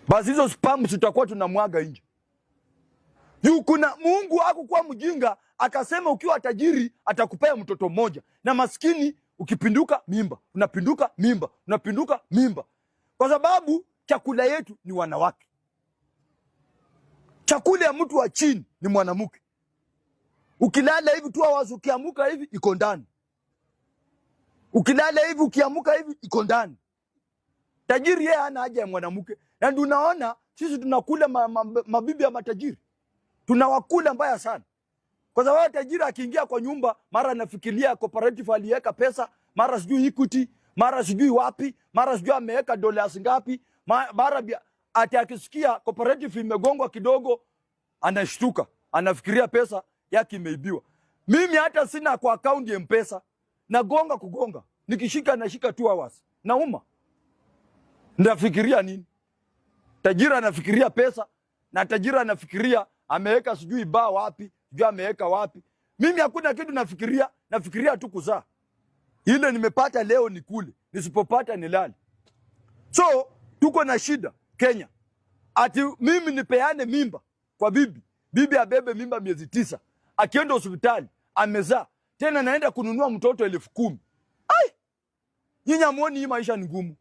basi hizo spam tutakuwa tunamwaga nje. Kuna Mungu hakukuwa mjinga akasema ukiwa tajiri atakupea mtoto mmoja, na maskini ukipinduka mimba, unapinduka mimba, unapinduka mimba. Kwa sababu chakula yetu ni wanawake. Chakula ya mtu wa chini ni mwanamke. Ukilala hivi tu wazi, ukiamuka hivi iko ndani. Ukilala hivi ukiamuka hivi iko ndani. Tajiri yeye hana haja ya mwanamke. Na ndio unaona sisi tunakula mabibi ya matajiri. Tunawakula mbaya sana. Kwa sababu tajiri akiingia kwa nyumba, mara anafikiria cooperative aliweka pesa, mara sijui Equity, mara sijui wapi, mara sijui ameweka dollars ngapi, mara ati akisikia cooperative imegongwa kidogo anashtuka, anafikiria pesa yake imeibiwa. Mimi hata sina kwa account ya M-Pesa, nagonga kugonga, nikishika nashika 2 hours, nauma. Ndafikiria nini? Tajiri anafikiria pesa, na tajiri anafikiria ameweka sijui baa wapi, sijui ameweka wapi. Mimi hakuna kitu nafikiria, nafikiria tu kuzaa. Ile nimepata leo nikule, nisipopata nilale. So tuko na shida Kenya. Ati mimi nipeane mimba kwa bibi, bibi abebe mimba miezi 9, akienda hospitali amezaa, tena naenda kununua mtoto 10,000. Ai! Nyinyi hamuoni hii maisha ni ngumu?